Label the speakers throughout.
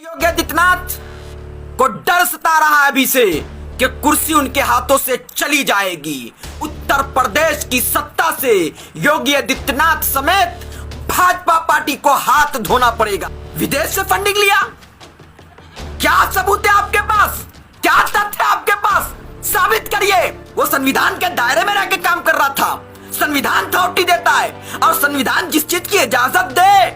Speaker 1: योगी आदित्यनाथ को डर सता रहा है अभी से कि कुर्सी उनके हाथों से चली जाएगी। उत्तर प्रदेश की सत्ता से योगी आदित्यनाथ समेत भाजपा पार्टी को हाथ धोना पड़ेगा। विदेश से फंडिंग लिया, क्या सबूत है आपके पास? क्या तथ्य है आपके पास? साबित करिए। वो संविधान के दायरे में रहकर काम कर रहा था। संविधान अथॉरिटी देता है और संविधान जिस चीज की इजाजत दे,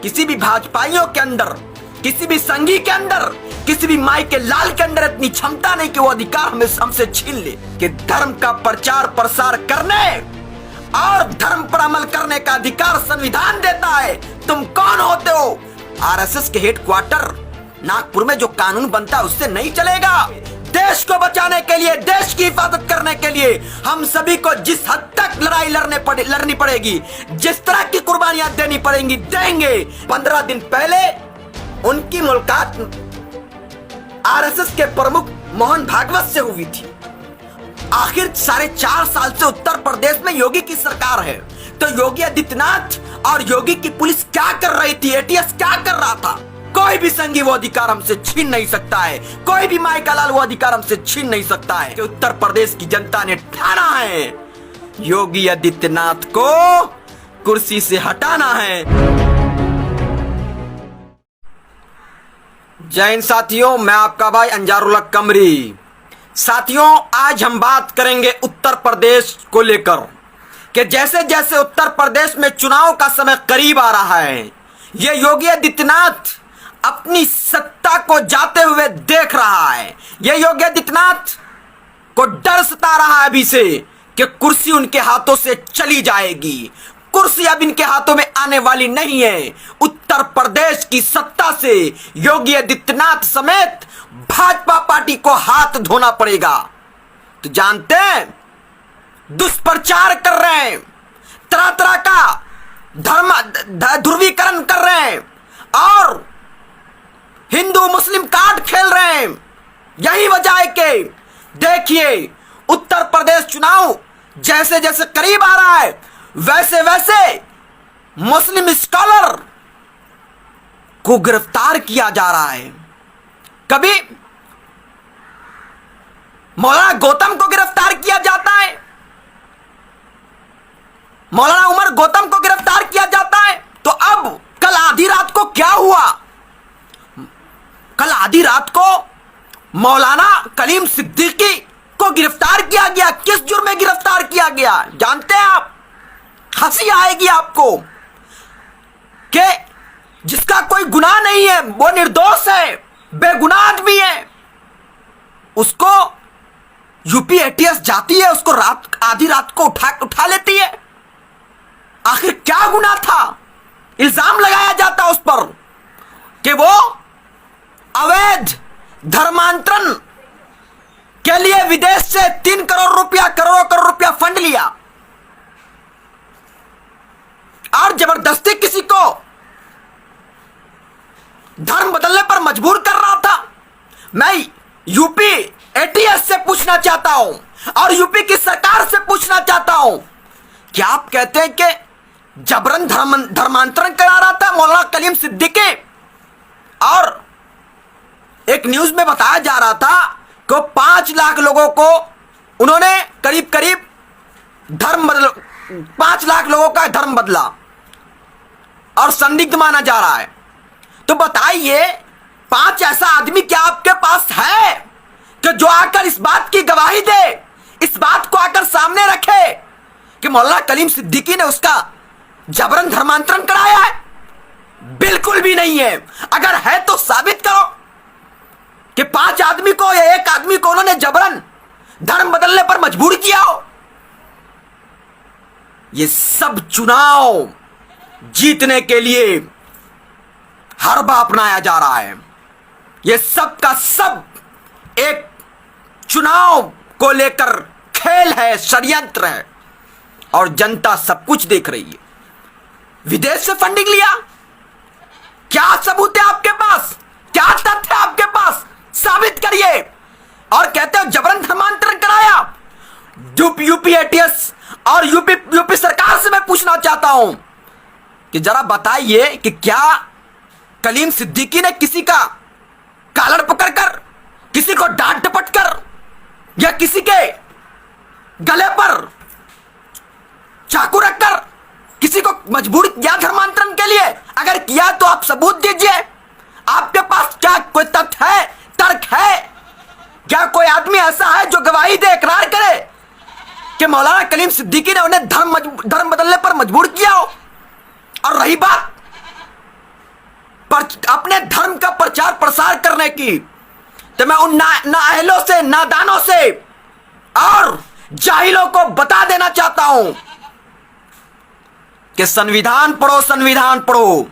Speaker 1: किसी भी भाजपाइयों के अंदर, किसी भी संघी के अंदर, किसी भी माई के लाल के अंदर इतनी क्षमता नहीं कि वो अधिकार हमसे छीन ले कि धर्म का प्रचार प्रसार करने और धर्म पर अमल करने का अधिकार संविधान देता है। तुम कौन होते हो? आरएसएस के हेडक्वार्टर नागपुर में जो कानून बनता है उससे नहीं चलेगा। देश को बचाने के लिए, देश की हिफाजत करने के लिए हम सभी को जिस हद तक लड़ाई लड़नी पड़ेगी, जिस तरह की कुर्बानियां देनी पड़ेंगी, देंगे। 15 दिन पहले उनकी मुलाकात आरएसएस के प्रमुख मोहन भागवत से हुई थी। आखिर 4.5 साल से उत्तर प्रदेश में योगी की सरकार है, तो योगी आदित्यनाथ और योगी की पुलिस क्या कर रही थी? एटीएस क्या कर रहा था? कोई भी संघी वो अधिकार हमसे छीन नहीं सकता है। कोई भी माई का लाल वो अधिकार हमसे छीन नहीं सकता है कि उत्तर प्रदेश की जनता ने ठाना है योगी आदित्यनाथ को कुर्सी से हटाना है। जय हिंद साथियों, मैं आपका भाई अंजारुल्लाह कमरी। साथियों, आज हम बात करेंगे उत्तर प्रदेश को लेकर कि जैसे जैसे उत्तर प्रदेश में चुनाव का समय करीब आ रहा है, ये योगी आदित्यनाथ अपनी सत्ता को जाते हुए देख रहा है। ये योगी आदित्यनाथ को डर सता रहा है अभी से कि कुर्सी उनके हाथों से चली जाएगी। कुर्सी अब इनके हाथों में आने वाली नहीं है। उत्तर प्रदेश की सत्ता से योगी आदित्यनाथ समेत भाजपा पार्टी को हाथ धोना पड़ेगा। तो जानते हैं, दुष्प्रचार कर रहे हैं, तरह तरह का धर्म ध्रुवीकरण कर रहे हैं और हिंदू मुस्लिम कार्ड खेल रहे हैं। यही वजह है कि देखिए, उत्तर प्रदेश चुनाव जैसे जैसे करीब आ रहा है, वैसे वैसे मुस्लिम स्कॉलर को गिरफ्तार किया जा रहा है। कभी मौलाना गौतम को गिरफ्तार किया जाता है, मौलाना उमर गौतम को गिरफ्तार किया जाता है। तो अब कल आधी रात को क्या हुआ? कल आधी रात को मौलाना कलीम सिद्दीकी को गिरफ्तार किया गया। किस जुर्म में गिरफ्तार किया गया जानते हैं आप? हंसी आएगी आपको कि जिसका कोई गुनाह नहीं है, वो निर्दोष है, बेगुनाह आदमी है, उसको यूपी एटीएस जाती है, उसको आधी रात को उठा लेती है। आखिर क्या गुनाह था? इल्जाम लगाया जाता उस पर कि वो अवैध धर्मांतरण के लिए विदेश से 3 करोड़ करोड़ रुपया फंड लिया और जबरदस्ती किसी को धर्म बदलने पर मजबूर कर रहा था। मैं यूपी एटीएस से पूछना चाहता हूं और यूपी की सरकार से पूछना चाहता हूं, क्या आप कहते हैं कि जबरन धर्मांतरण करा रहा था मौलाना कलीम सिद्दीकी? और एक न्यूज में बताया जा रहा था कि 5 लाख लोगों को उन्होंने करीब 5 लाख लोगों का धर्म बदला और संदिग्ध माना जा रहा है। तो बताइए, 5 ऐसा आदमी क्या आपके पास है कि जो आकर इस बात की गवाही दे, इस बात को आकर सामने रखे कि मौलाना कलीम सिद्दीकी ने उसका जबरन धर्मांतरण कराया है? बिल्कुल भी नहीं है। अगर है तो साबित करो कि 5 आदमी को या 1 आदमी को उन्होंने जबरन धर्म बदलने पर मजबूर किया हो। ये सब चुनाव जीतने के लिए हरबा अपनाया जा रहा है। ये सब का सब एक चुनाव को लेकर खेल है, षड्यंत्र है और जनता सब कुछ देख रही है। विदेश से फंडिंग लिया, क्या सबूत है आपके पास? क्या तथ्य है आपके पास? साबित करिए। और कहते हो जबरन धर्मांतरण कराया। यूपी एटीएस और यूपी सरकार से मैं पूछना चाहता हूं कि जरा बताइए कि क्या कलीम सिद्दीकी ने किसी का कॉलर पकड़कर, किसी को डांट डपट कर या किसी के गले पर चाकू रखकर किसी को मजबूर किया धर्मांतरण के लिए? अगर किया तो आप सबूत दीजिए। आपके पास क्या कोई तथ्य है, तर्क है? क्या कोई आदमी ऐसा है जो गवाही दे, इकरार करे कि मौलाना कलीम सिद्दीकी ने उन्हें धर्म बदलने पर मजबूर किया हो? और रही बात अपने धर्म का प्रचार प्रसार करने की, तो मैं उन नाअहलों से, नादानों से और जाहिलों को बता देना चाहता हूं कि संविधान पढ़ो, संविधान पढ़ो।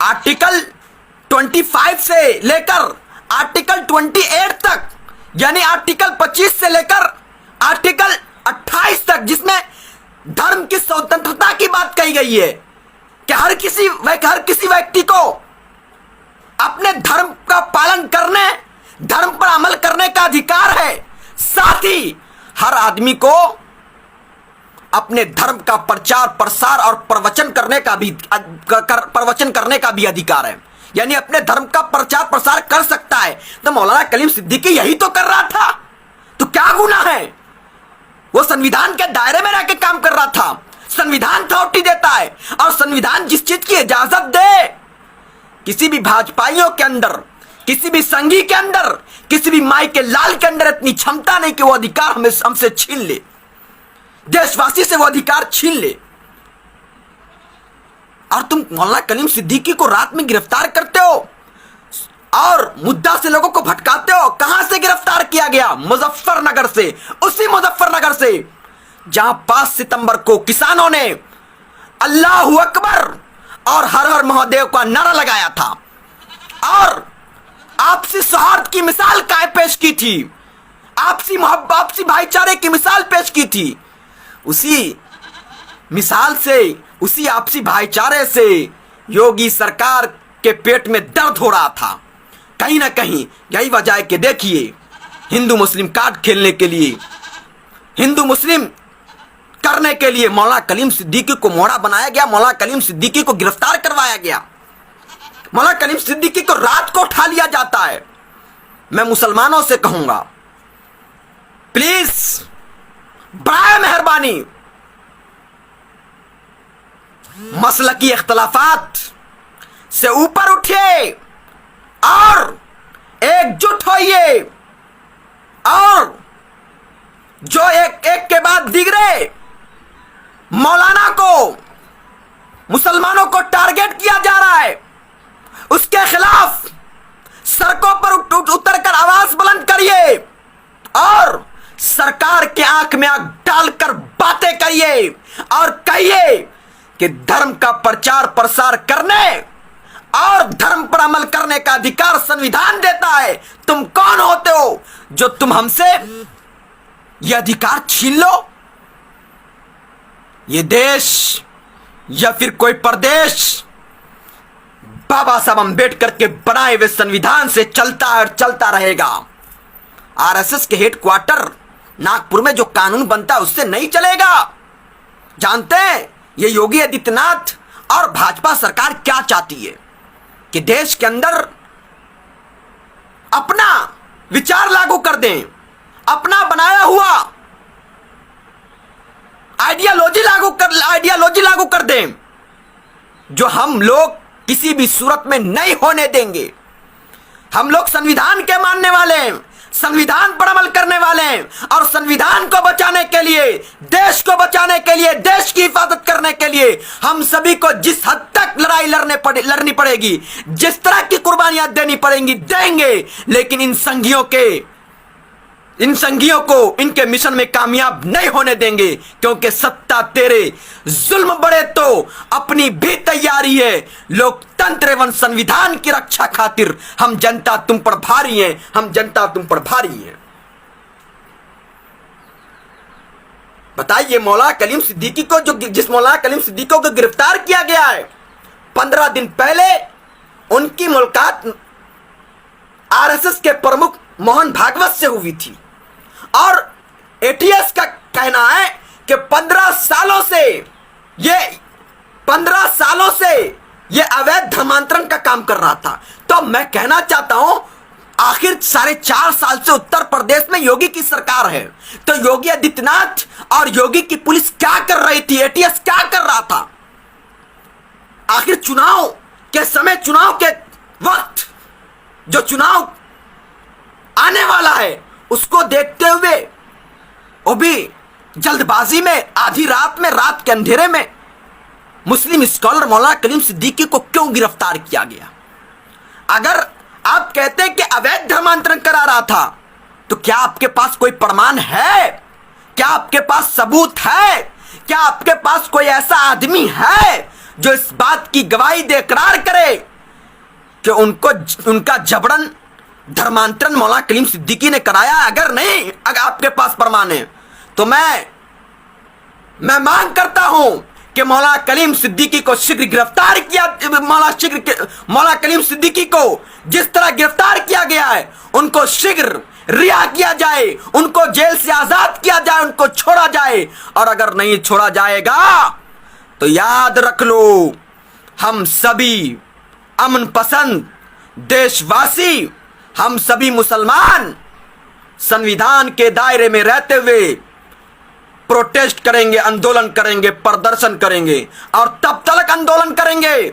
Speaker 1: आर्टिकल 25 से लेकर आर्टिकल 28 तक, यानी आर्टिकल 25 से लेकर आर्टिकल 28 तक, जिसमें धर्म की स्वतंत्रता की बात कही गई है कि हर किसी व्यक्ति को अपने धर्म का पालन करने, धर्म पर अमल करने का अधिकार है। साथ ही हर आदमी को अपने धर्म का प्रचार प्रसार और प्रवचन करने का भी अधिकार है, यानी अपने धर्म का प्रचार प्रसार कर सकता है। तो मौलाना कलीम सिद्दीकी यही तो कर रहा था, तो क्या गुनाह है? वो संविधान के दायरे में रहकर काम कर रहा था। संविधान अथॉरिटी देता है, और संविधान जिस चीज की इजाजत दे, किसी भी भाजपाइयों के अंदर, किसी भी संघी के अंदर, किसी भी माई के लाल के अंदर इतनी क्षमता नहीं कि वो अधिकार हमसे छीन ले, देशवासी से वो अधिकार छीन ले। और तुम मौलाना कलीम सिद्दीकी को रात में गिरफ्तार करते हो और मुद्दा से लोगों को भटकाते हो। कहां से गिरफ्तार किया गया? मुजफ्फरनगर से, उसी मुजफ्फरनगर से जहां 5 सितंबर को किसानों ने अल्लाहू अकबर और हर हर महादेव का नारा लगाया था और आपसी सौहार्द की मिसाल पेश की थी, आपसी मोहब्बत, आपसी भाईचारे की मिसाल पेश की थी। उसी मिसाल से, उसी आपसी भाईचारे से योगी सरकार के पेट में दर्द हो रहा था। कहीं ना कहीं यही वजह है कि देखिए, हिंदू मुस्लिम कार्ड खेलने के लिए, हिंदू मुस्लिम करने के लिए मौलाना कलीम सिद्दीकी को मोहरा बनाया गया, मौलाना कलीम सिद्दीकी को गिरफ्तार करवाया गया, मौलाना कलीम सिद्दीकी को रात को उठा लिया जाता है। मैं मुसलमानों से कहूंगा, प्लीज बराए मेहरबानी मसलकी इख्तलाफात से ऊपर उठिए और एकजुट होइए, और जो एक के बाद दिगरे मौलाना को, मुसलमानों को टारगेट किया जा रहा है, उसके खिलाफ सड़कों पर उतरकर आवाज बुलंद करिए और सरकार के आंख में आंख डालकर बातें करिए और कहिए कि धर्म का प्रचार प्रसार करने और धर्म पर अमल करने का अधिकार संविधान देता है। तुम कौन होते हो जो तुम हमसे यह अधिकार छीन लो? ये देश या फिर कोई प्रदेश बाबा साहब अंबेडकर के बनाए हुए संविधान से चलता है और चलता रहेगा। आरएसएस के हेडक्वार्टर नागपुर में जो कानून बनता है उससे नहीं चलेगा। जानते हैं ये योगी आदित्यनाथ और भाजपा सरकार क्या चाहती है कि देश के अंदर अपना विचार लागू कर दें, अपना बनाया हुआ आइडियोलॉजी लागू कर दें, जो हम लोग किसी भी सूरत में नहीं होने देंगे। हम लोग संविधान के मानने वाले हैं, संविधान पर अमल करने वाले हैं और संविधान को बचाने के लिए, देश को बचाने के लिए, देश की हिफाजत करने के लिए हम सभी को जिस हद तक लड़ाई लड़नी पड़ेगी, जिस तरह की कुर्बानियां देनी पड़ेंगी, देंगे। लेकिन इन संघियों को इनके मिशन में कामयाब नहीं होने देंगे, क्योंकि सत्ता तेरे, जुल्म बड़े तो अपनी भी तैयारी है। लोकतंत्र एवं संविधान की रक्षा खातिर हम जनता तुम पर भारी हैं, हम जनता तुम पर भारी हैं। बताइए, मौलाना कलीम सिद्दीकी को जिस मौलाना कलीम सिद्दीकी को गिरफ्तार किया गया है, 15 दिन पहले उनकी मुलाकात आरएसएस के प्रमुख मोहन भागवत से हुई थी और एटीएस का कहना है कि 15 सालों से ये अवैध धर्मांतरण का काम कर रहा था। तो मैं कहना चाहता हूं, आखिर 4.5 साल से उत्तर प्रदेश में योगी की सरकार है, तो योगी आदित्यनाथ और योगी की पुलिस क्या कर रही थी? एटीएस क्या कर रहा था? आखिर चुनाव के समय, चुनाव के वक्त, जो चुनाव आने वाला है उसको देखते हुए, वो भी जल्दबाजी में, आधी रात में, रात के अंधेरे में मुस्लिम स्कॉलर मौलाना कलीम सिद्दीकी को क्यों गिरफ्तार किया गया? अगर आप कहते हैं कि अवैध धर्मांतरण करा रहा था, तो क्या आपके पास कोई प्रमाण है? क्या आपके पास सबूत है? क्या आपके पास कोई ऐसा आदमी है जो इस बात की गवाही दे, इकरार करे कि उनका जबरन धर्मांतरण मौलाना कलीम सिद्दीकी ने कराया? अगर नहीं, अगर आपके पास प्रमाण है, तो मैं मांग करता हूं कि मौलाना कलीम सिद्दीकी को शीघ्र गिरफ्तार किया, मौलाना कलीम सिद्दीकी को जिस तरह गिरफ्तार किया गया है, उनको शीघ्र रिहा किया जाए, उनको जेल से आजाद किया जाए, उनको छोड़ा जाए। और अगर नहीं छोड़ा जाएगा तो याद रख लो, हम सभी अमन पसंद देशवासी, हम सभी मुसलमान संविधान के दायरे में रहते हुए प्रोटेस्ट करेंगे, आंदोलन करेंगे, प्रदर्शन करेंगे। और तब तक आंदोलन करेंगे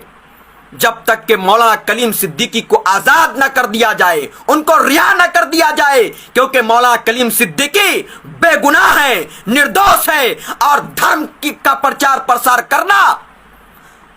Speaker 1: जब तक कि मौलाना कलीम सिद्दीकी को आजाद न कर दिया जाए, उनको रिहा न कर दिया जाए, क्योंकि मौलाना कलीम सिद्दीकी बेगुनाह है, निर्दोष है। और धर्म का प्रचार प्रसार करना,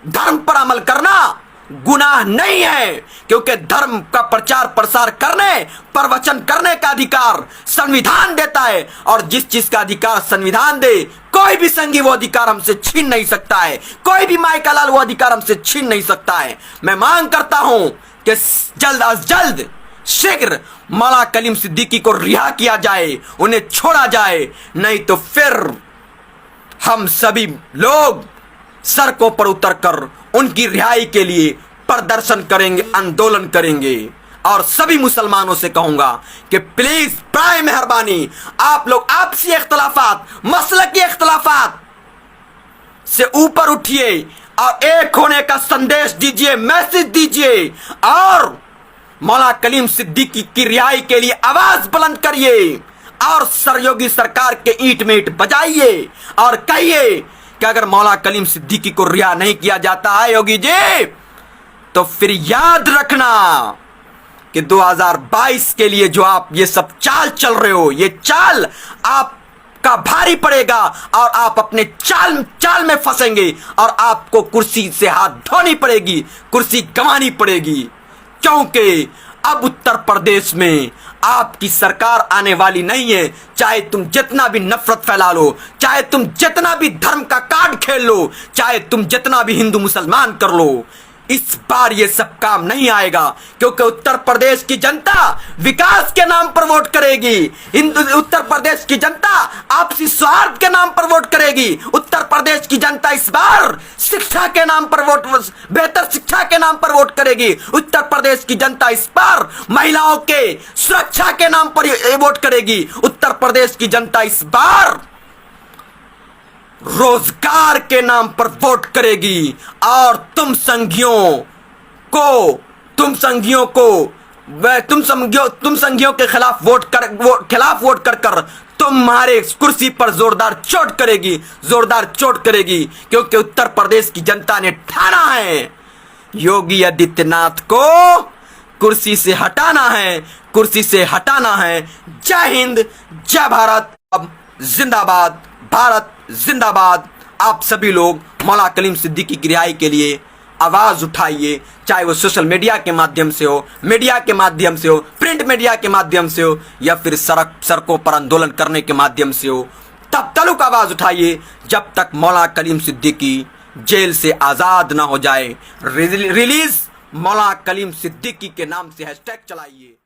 Speaker 1: धर्म पर अमल करना गुनाह नहीं है, क्योंकि धर्म का प्रचार प्रसार करने, प्रवचन करने का अधिकार संविधान देता है। और जिस चीज का अधिकार संविधान दे, कोई भी संघी वो अधिकार हमसे छीन नहीं सकता है, कोई भी माई का लाल वो अधिकार हमसे छीन नहीं सकता है। मैं मांग करता हूं कि जल्द अज जल्द शीघ्र मौलाना कलीम सिद्दीकी को रिहा किया जाए, उन्हें छोड़ा जाए, नहीं तो फिर हम सभी लोग सड़कों पर उतरकर उनकी रिहाई के लिए प्रदर्शन करेंगे, आंदोलन करेंगे। और सभी मुसलमानों से कहूंगा कि प्लीज, प्राय मेहरबानी, आप लोग आपसी इख्तलाफात, मसलकी इख्तलाफात से ऊपर उठिए और एक होने का संदेश दीजिए, मैसेज दीजिए, और मौलाना कलीम सिद्दीकी की रिहाई के लिए आवाज बुलंद करिए और सरयोगी सरकार के ईंट में ईंट बजाइए और कहिए कि अगर मौलाना कलीम सिद्दीकी को रिहा नहीं किया जाता है योगी जी, तो फिर याद रखना कि 2022 के लिए जो आप ये सब चाल चल रहे हो, ये चाल आपका भारी पड़ेगा और आप अपने चाल में फंसेंगे और आपको कुर्सी से हाथ धोनी पड़ेगी, कुर्सी गंवानी पड़ेगी। क्योंकि अब उत्तर प्रदेश में आपकी सरकार आने वाली नहीं है। चाहे तुम जितना भी नफरत फैला लो, चाहे तुम जितना भी धर्म का कार्ड खेल लो, चाहे तुम जितना भी हिंदू मुसलमान कर लो, इस बार ये सब काम नहीं आएगा, क्योंकि उत्तर प्रदेश की जनता विकास के नाम पर वोट करेगी। उत्तर प्रदेश की जनता आपसी स्वार्थ के नाम पर वोट करेगी। उत्तर प्रदेश की जनता इस बार शिक्षा के नाम पर वोट, बेहतर शिक्षा के नाम पर वोट करेगी। उत्तर प्रदेश की जनता इस बार महिलाओं के सुरक्षा के नाम पर वोट करेगी। उत्तर प्रदेश की जनता इस बार रोजगार के नाम पर वोट करेगी। और तुम संघियों के खिलाफ वोट कर तुम्हारे कुर्सी पर जोरदार चोट करेगी, क्योंकि उत्तर प्रदेश की जनता ने ठाना है योगी आदित्यनाथ को कुर्सी से हटाना है। जय हिंद, जय भारत। अब जिंदाबाद, भारत जिंदाबाद। आप सभी लोग मौलाना कलीम सिद्दीकी की रिहाई के लिए आवाज उठाइए, चाहे वो सोशल मीडिया के माध्यम से हो, मीडिया के माध्यम से हो, प्रिंट मीडिया के माध्यम से हो, या फिर सड़कों पर आंदोलन करने के माध्यम से हो। तब तक आवाज उठाइए जब तक मौलाना कलीम सिद्दीकी जेल से आजाद ना हो जाए। रिलीज मौलाना कलीम सिद्दीकी के नाम से हैशटैग चलाइए।